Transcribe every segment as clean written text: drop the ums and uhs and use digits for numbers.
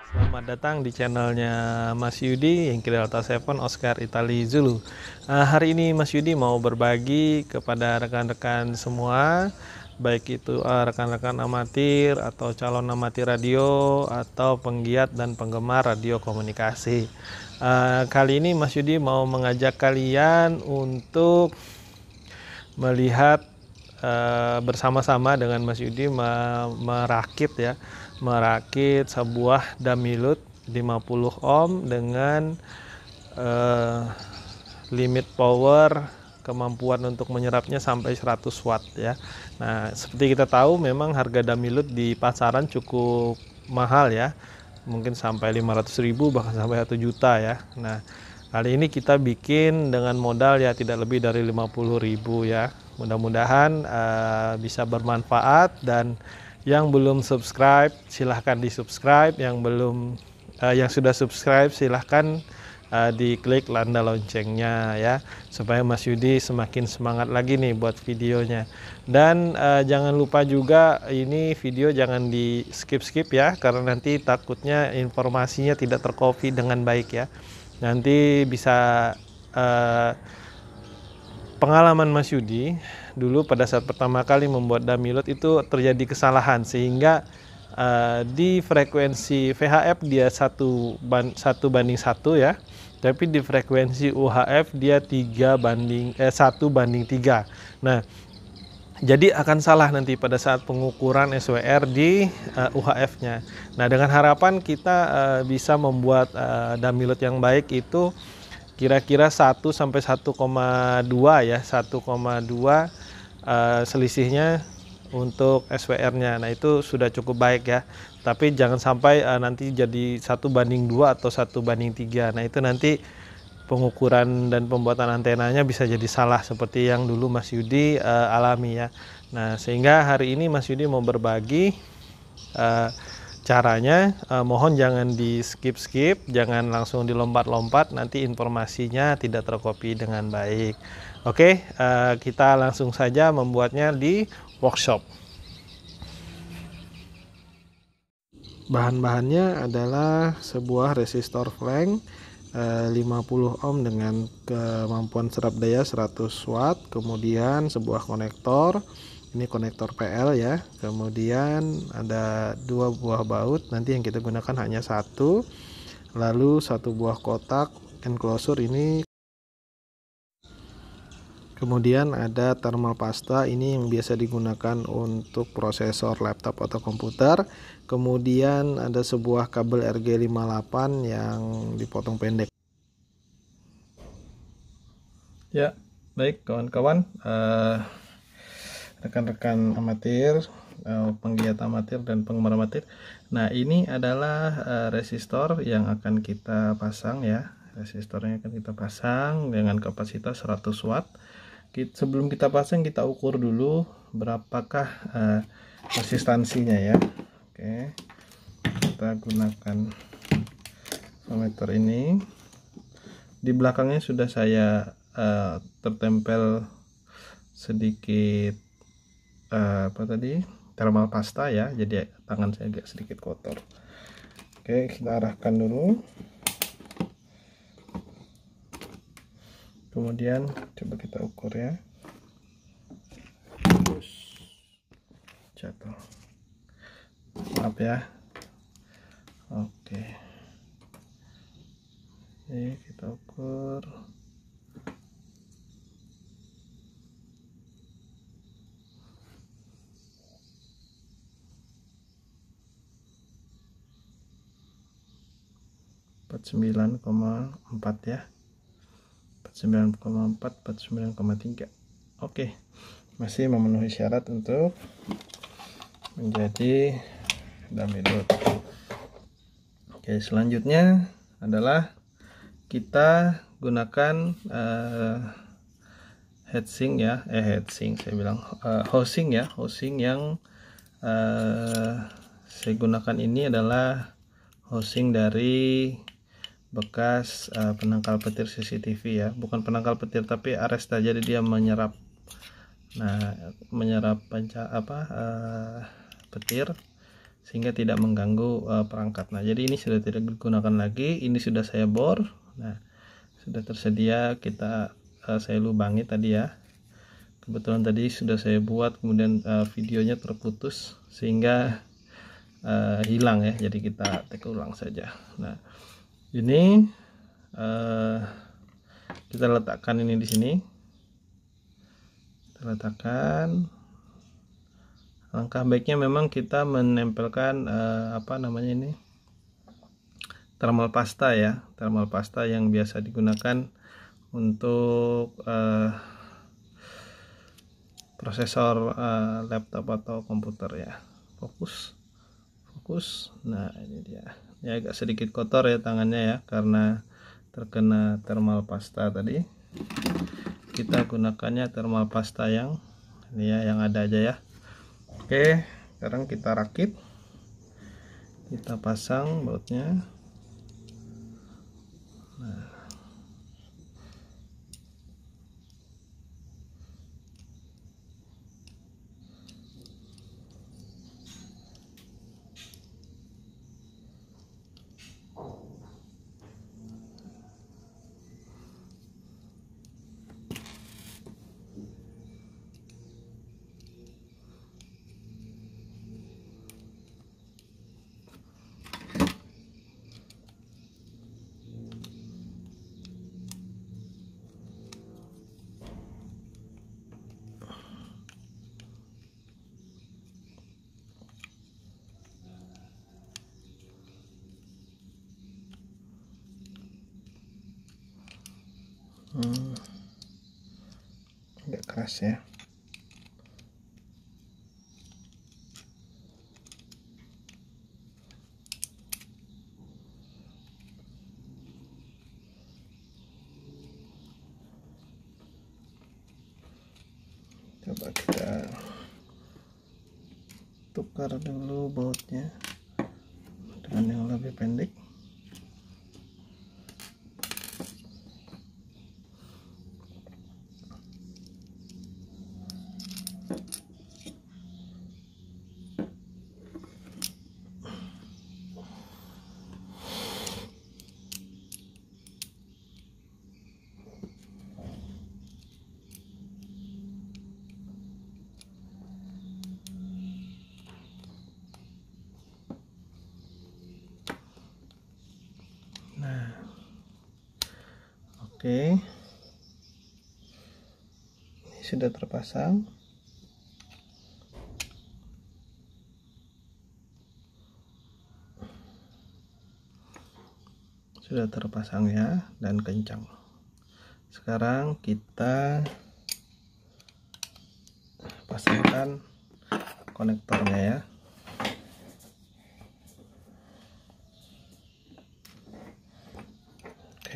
Selamat datang di channelnya Mas Yudi yang Delta 7 Oscar Italy Zulu. Hari ini Mas Yudi mau berbagi kepada rekan-rekan semua, baik itu rekan-rekan amatir atau calon amatir radio atau penggiat dan penggemar radio komunikasi. Kali ini Mas Yudi mau mengajak kalian untuk melihat bersama-sama dengan Mas Yudi merakit sebuah Damilut 50 ohm dengan limit power kemampuan untuk menyerapnya sampai 100 watt ya. Nah, seperti kita tahu memang harga Damilut di pasaran cukup mahal ya. Mungkin sampai 500.000 bahkan sampai 1 juta ya. Nah, kali ini kita bikin dengan modal ya tidak lebih dari 50.000 ya. Mudah-mudahan bisa bermanfaat, dan yang belum subscribe silahkan di subscribe, yang sudah subscribe silahkan diklik tanda loncengnya ya, supaya Mas Yudi semakin semangat lagi nih buat videonya. Dan jangan lupa juga ini video jangan di skip ya, karena nanti takutnya informasinya tidak tercopy dengan baik ya. Nanti bisa pengalaman Mas Yudi dulu pada saat pertama kali membuat Damilut itu terjadi kesalahan, sehingga di frekuensi VHF dia 1:1 ya, tapi di frekuensi UHF dia 1:3. Nah, jadi akan salah nanti pada saat pengukuran SWR di UHF-nya. Nah, dengan harapan kita bisa membuat Damilut yang baik itu kira-kira 1 sampai 1,2 ya, 1,2 selisihnya untuk SWR-nya. Nah, itu sudah cukup baik ya. Tapi jangan sampai nanti jadi 1:2 atau 1:3. Nah, itu nanti pengukuran dan pembuatan antenanya bisa jadi salah seperti yang dulu Mas Yudi alami ya. Nah, sehingga hari ini Mas Yudi mau berbagi caranya. Mohon jangan di skip, jangan langsung dilompat-lompat, nanti informasinya tidak tercopy dengan baik. Oke, kita langsung saja membuatnya di workshop. Bahan-bahannya adalah sebuah resistor flank 50 ohm dengan kemampuan serap daya 100 watt, kemudian sebuah konektor. Ini konektor PL ya, kemudian ada 2 buah baut, nanti yang kita gunakan hanya 1, lalu 1 buah kotak enclosure ini, kemudian ada thermal pasta, ini yang biasa digunakan untuk prosesor laptop atau komputer, kemudian ada sebuah kabel RG58 yang dipotong pendek. Ya, baik kawan-kawan, rekan-rekan amatir, penggiat amatir dan penggemar amatir. Nah, ini adalah resistor yang akan kita pasang ya. Resistornya akan kita pasang dengan kapasitas 100 watt. Sebelum kita pasang, kita ukur dulu berapakah resistansinya ya. Oke, kita gunakan voltmeter ini. Di belakangnya sudah saya tertempel sedikit thermal pasta ya, jadi tangan saya agak sedikit kotor. Oke, kita arahkan dulu, kemudian coba kita ukur ya. Terus jatuh, maaf ya. Oke, ini kita ukur. (49,4) ya, 49,4, 49,3. Oke, masih memenuhi syarat untuk menjadi Damilut. Oke, selanjutnya adalah kita gunakan heatsink ya, housing ya. Housing yang saya gunakan ini adalah housing dari bekas penangkal petir CCTV ya, bukan penangkal petir tapi aresta, jadi dia menyerap. Nah, menyerap petir sehingga tidak mengganggu perangkat. Nah, jadi ini sudah tidak digunakan lagi, ini sudah saya bor. Nah, sudah tersedia, saya lubangi tadi ya. Kebetulan tadi sudah saya buat, kemudian videonya terputus sehingga hilang ya, jadi kita take ulang saja. Nah, ini kita letakkan ini di sini, kita letakkan. Langkah baiknya memang kita menempelkan thermal pasta ya, thermal pasta yang biasa digunakan untuk prosesor laptop atau komputer ya. Fokus. Nah, ini dia. Ya, agak sedikit kotor ya tangannya ya, karena terkena thermal pasta tadi. Kita gunakannya thermal pasta yang ini ya, yang ada aja ya. Oke, sekarang kita rakit, kita pasang bautnya. Nah, agak keras ya. Coba kita tukar dulu bautnya dengan yang lebih pendek. Nah, oke, ini sudah terpasang. Sudah terpasang ya, dan kencang. Sekarang kita pasangkan konektornya ya.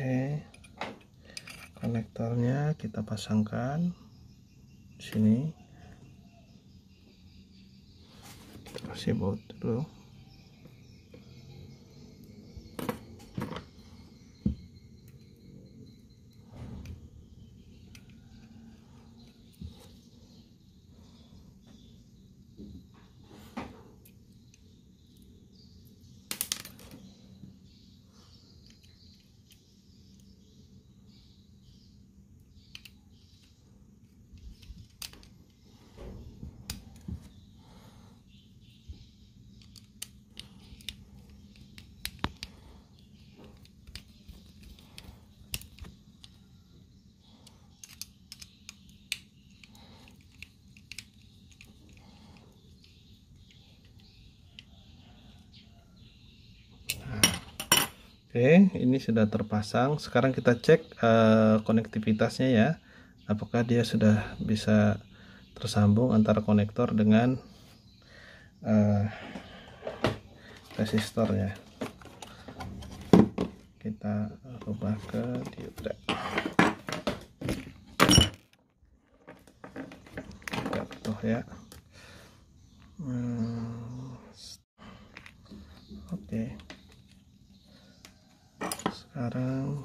Oke, konektornya kita pasangkan di sini. Kita kasih baut dulu. Oke, ini sudah terpasang. Sekarang kita cek konektivitasnya ya. Apakah dia sudah bisa tersambung antara konektor dengan resistornya. Kita ubah ke dioda. Kita butuh ya. Oke. Sekarang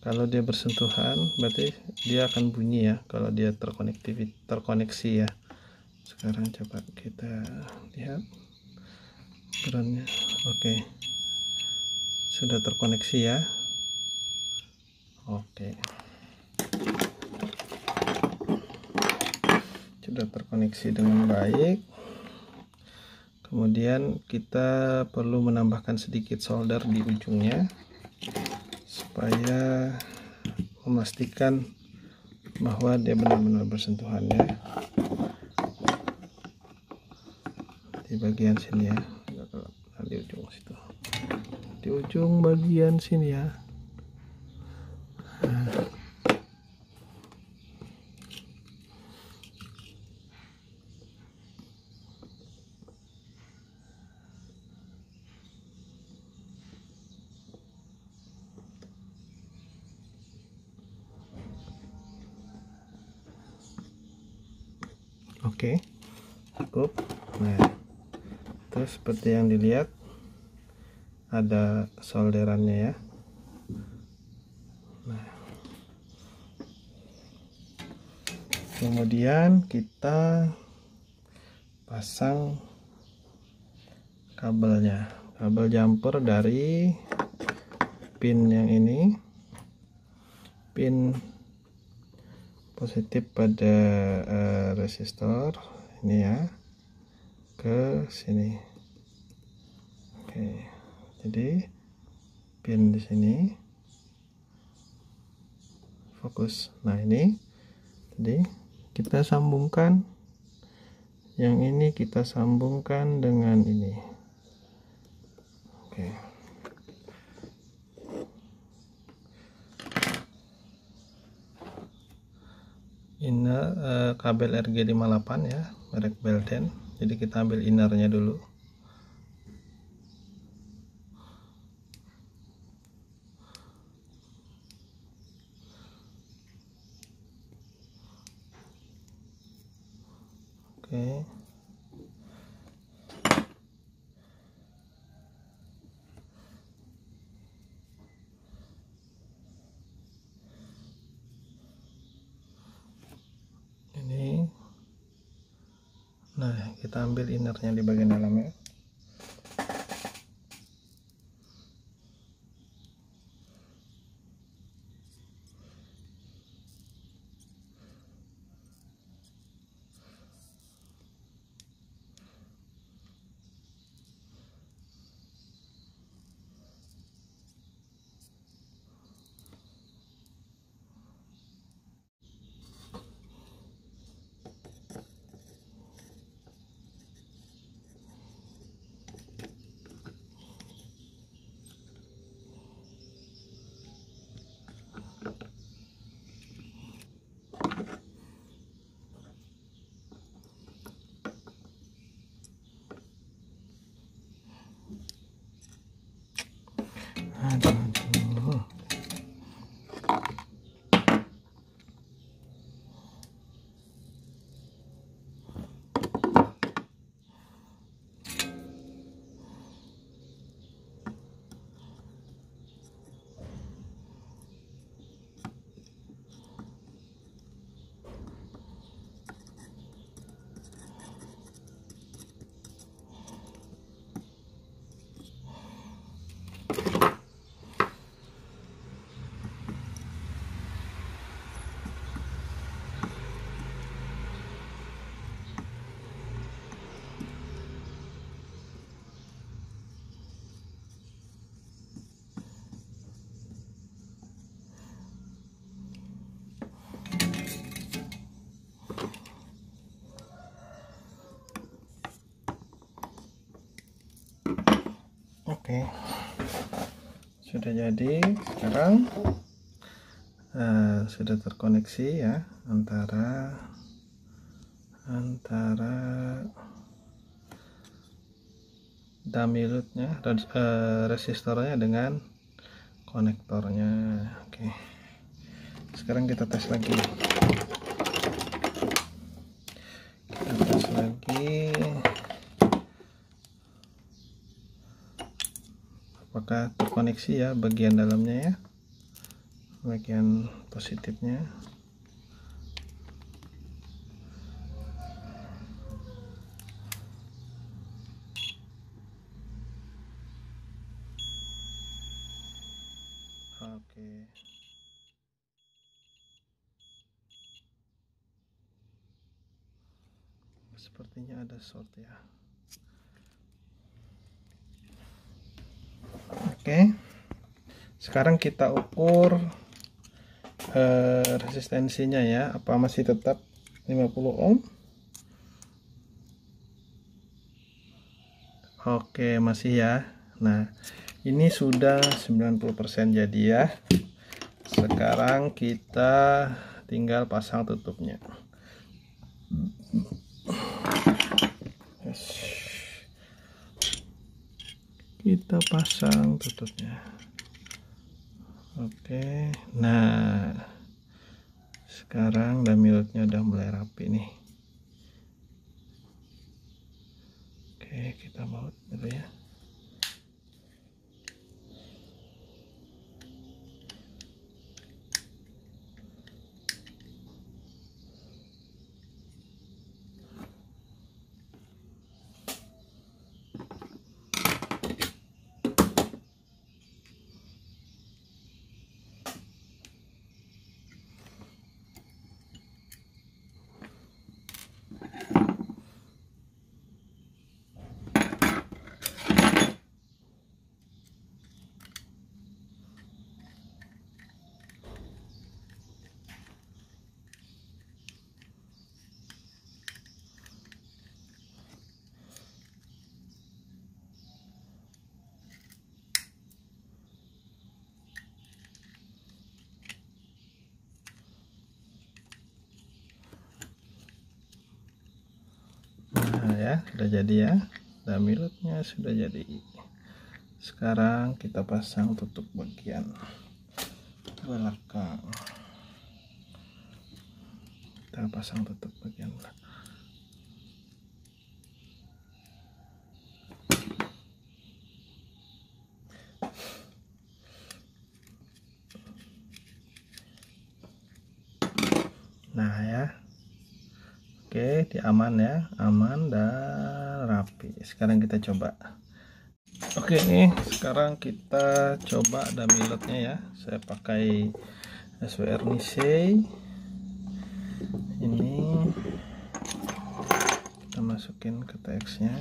kalau dia bersentuhan berarti dia akan bunyi ya, kalau dia terkoneksi ya. Sekarang coba kita lihat. groundnya. Oke, sudah terkoneksi ya. Oke, sudah terkoneksi dengan baik. Kemudian kita perlu menambahkan sedikit solder di ujungnya supaya memastikan bahwa dia benar-benar bersentuhan ya, di bagian sini ya, di ujung situ, di ujung bagian sini ya. Oke, cukup. Nah, terus seperti yang dilihat ada solderannya ya. Nah, kemudian kita pasang kabelnya, kabel jumper dari pin yang ini, pin positif pada resistor ini ya, ke sini. Oke, jadi pin di sini fokus. Nah, ini jadi kita sambungkan, yang ini kita sambungkan dengan ini. Oke, inner kabel RG58 ya, merek Belden. Jadi kita ambil innernya dulu. Oke, ini. Nah, kita ambil innernya di bagian dalamnya. Aduh. Oke, sudah jadi. Sekarang sudah terkoneksi ya antara dummy loadnya, resistornya dengan konektornya. Oke, sekarang kita tes lagi. Apakah terkoneksi ya bagian dalamnya ya, bagian positifnya. Oke. Sepertinya ada short ya. Oke. Sekarang kita ukur resistensinya ya, apa masih tetap 50 ohm. Oke, masih ya. Nah, ini sudah 90% jadi ya. Sekarang kita tinggal pasang tutupnya. Kita pasang tutupnya. Oke, nah sekarang damilutnya udah mulai rapi nih. Oke, kita baut dulu ya. Nah ya, sudah jadi ya. Damilutnya sudah jadi. Sekarang kita pasang tutup bagian belakang. Kita pasang tutup bagian belakang. Nah ya. Oke, dia aman ya, aman dan rapi. Sekarang kita coba. Oke nih, sekarang kita coba damilutnya ya. Saya pakai SWR Nisei. Ini kita masukin ke TX-nya.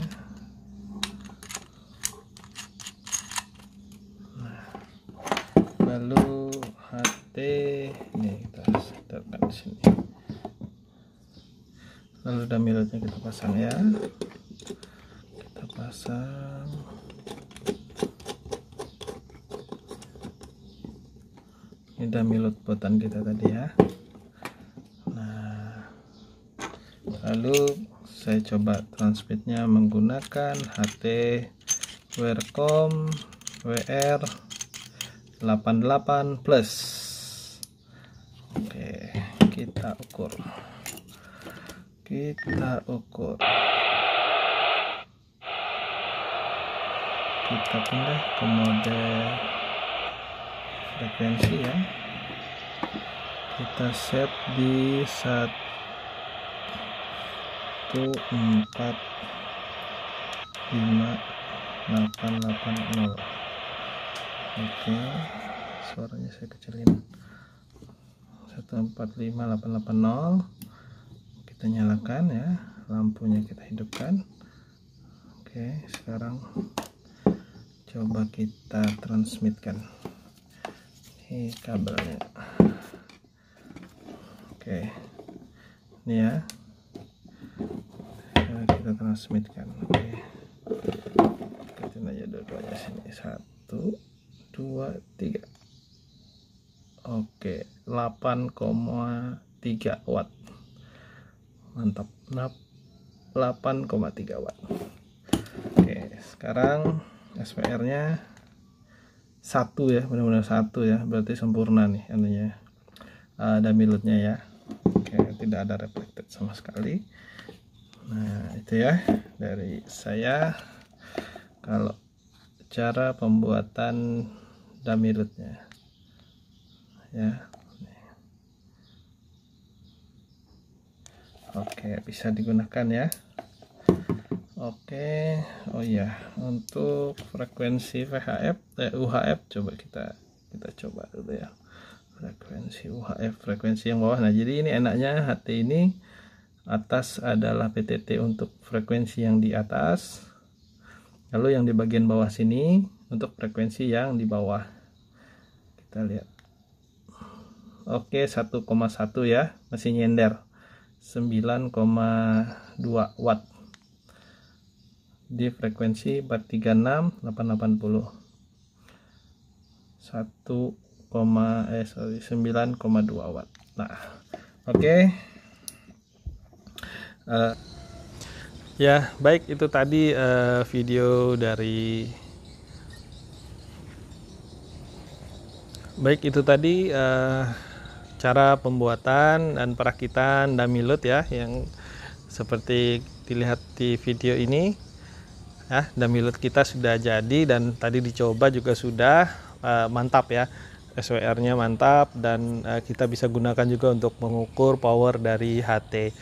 Nah, lalu HT ini kita setelkan di sini. Lalu damilutnya kita pasang ya. Kita pasang. Ini damilut buatan kita tadi ya. Nah, lalu saya coba transmitnya menggunakan HT Wearcom WR 88 Plus. Oke, kita ukur. Kita pindah ke mode frekuensi ya. Kita set di 145.880. Oke, suaranya saya kecilin. 145.880. Kita nyalakan ya, lampunya kita hidupkan. Oke, sekarang coba kita transmitkan ini kabelnya. Oke, ini ya, kita transmitkan. Oke, ikutin aja dua-duanya sini. 1, 2, 3. Oke, 8,3 watt. Mantap, 8,3 watt. Oke, sekarang SPR nya 1 ya, benar-benar 1 ya, berarti sempurna nih anunya, damilutnya ya. Oke, tidak ada reflected sama sekali. Nah itu ya dari saya kalau cara pembuatan damilutnya ya. Oke, bisa digunakan ya. Oke, oh iya, untuk frekuensi VHF UHF coba kita kita coba dulu ya, frekuensi UHF, frekuensi yang bawah. Nah jadi ini enaknya HT ini atas adalah PTT untuk frekuensi yang di atas, lalu yang di bagian bawah sini untuk frekuensi yang di bawah. Kita lihat, oke 1,1 ya, masih nyender 9,2 watt di frekuensi 436 880, 9,2 watt. Nah oke. Ya baik, itu tadi video dari cara pembuatan dan perakitan dummy load ya, yang seperti dilihat di video ini ya. Dummy load kita sudah jadi dan tadi dicoba juga sudah mantap ya, SWR nya mantap, dan kita bisa gunakan juga untuk mengukur power dari HT.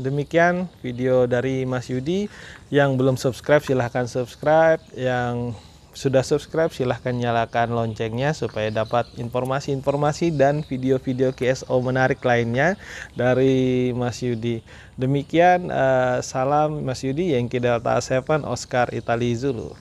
Demikian video dari Mas Yudi. Yang belum subscribe silahkan subscribe, yang sudah subscribe silahkan nyalakan loncengnya supaya dapat informasi-informasi dan video-video KSO menarik lainnya dari Mas Yudi. Demikian, salam Mas Yudi, Yankee Delta 7 Oscar Italy Zulu.